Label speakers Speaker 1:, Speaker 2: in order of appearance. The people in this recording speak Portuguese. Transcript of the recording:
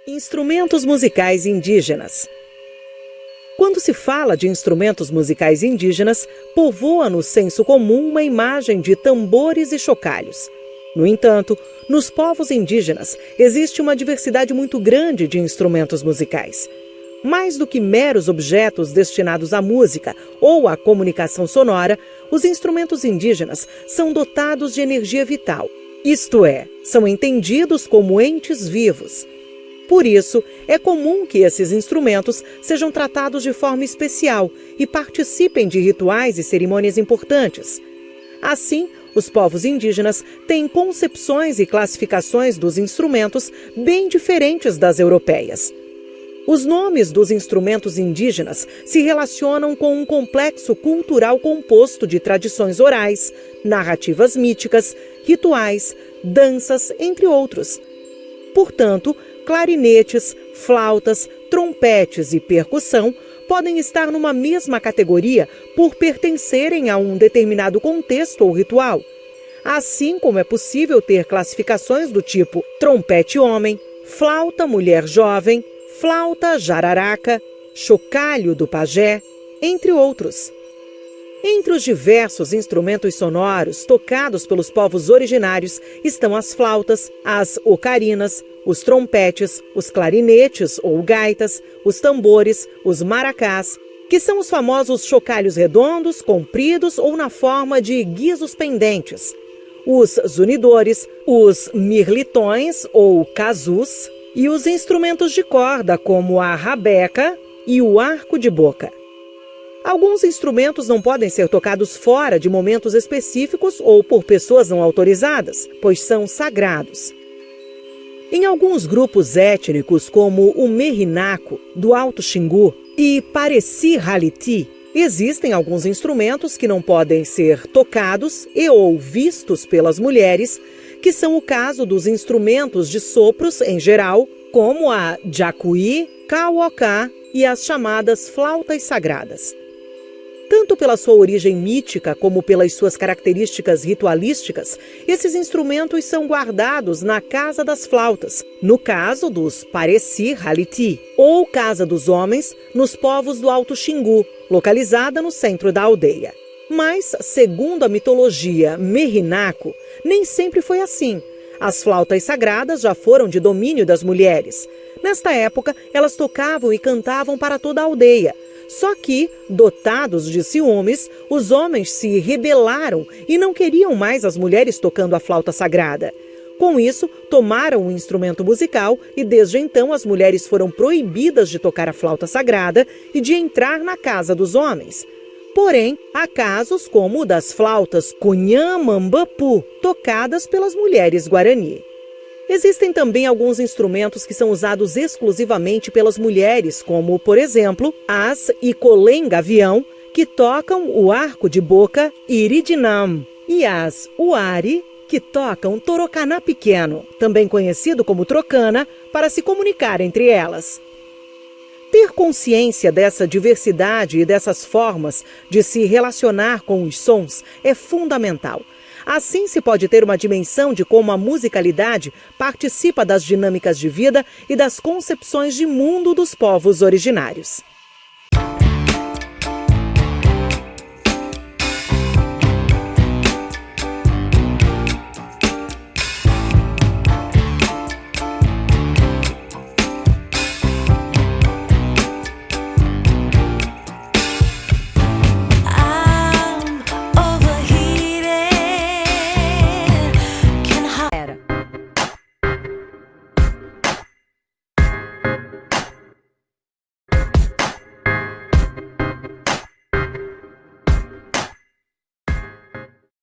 Speaker 1: Instrumentos musicais indígenas. Quando se fala de instrumentos musicais indígenas, povoa no senso comum uma imagem de tambores e chocalhos. No entanto, nos povos indígenas existe uma diversidade muito grande de instrumentos musicais. Mais do que meros objetos destinados à música ou à comunicação sonora, os instrumentos indígenas são dotados de energia vital, isto é, são entendidos como entes vivos. Por isso, é comum que esses instrumentos sejam tratados de forma especial e participem de rituais e cerimônias importantes. Assim, os povos indígenas têm concepções e classificações dos instrumentos bem diferentes das europeias. Os nomes dos instrumentos indígenas se relacionam com um complexo cultural composto de tradições orais, narrativas míticas, rituais, danças, entre outros. Portanto, clarinetes, flautas, trompetes e percussão podem estar numa mesma categoria por pertencerem a um determinado contexto ou ritual. Assim como é possível ter classificações do tipo trompete homem, flauta mulher jovem, flauta jararaca, chocalho do pajé, entre outros. Entre os diversos instrumentos sonoros tocados pelos povos originários estão as flautas, as ocarinas, os trompetes, os clarinetes ou gaitas, os tambores, os maracás, que são os famosos chocalhos redondos, compridos ou na forma de guizos pendentes, os zunidores, os mirlitões ou casus e os instrumentos de corda como a rabeca e o arco de boca. Alguns instrumentos não podem ser tocados fora de momentos específicos ou por pessoas não autorizadas, pois são sagrados. Em alguns grupos étnicos, como o Merinaco, do Alto Xingu, e Pareci Haliti, existem alguns instrumentos que não podem ser tocados e ou vistos pelas mulheres, que são o caso dos instrumentos de sopros em geral, como a jacuí, cauocá e as chamadas flautas sagradas. Tanto pela sua origem mítica como pelas suas características ritualísticas, esses instrumentos são guardados na Casa das Flautas, no caso dos Pareci Haliti, ou Casa dos Homens, nos povos do Alto Xingu, localizada no centro da aldeia. Mas, segundo a mitologia Merinaco, nem sempre foi assim. As flautas sagradas já foram de domínio das mulheres. Nesta época, elas tocavam e cantavam para toda a aldeia. Só que, dotados de ciúmes, os homens se rebelaram e não queriam mais as mulheres tocando a flauta sagrada. Com isso, tomaram o instrumento musical e desde então as mulheres foram proibidas de tocar a flauta sagrada e de entrar na casa dos homens. Porém, há casos como o das flautas cunhamambapu, tocadas pelas mulheres guarani. Existem também alguns instrumentos que são usados exclusivamente pelas mulheres, como, por exemplo, as icolém-gavião, que tocam o arco de boca iridinam, e as uari, que tocam torocaná pequeno, também conhecido como trocana, para se comunicar entre elas. Ter consciência dessa diversidade e dessas formas de se relacionar com os sons é fundamental. Assim se pode ter uma dimensão de como a musicalidade participa das dinâmicas de vida e das concepções de mundo dos povos originários.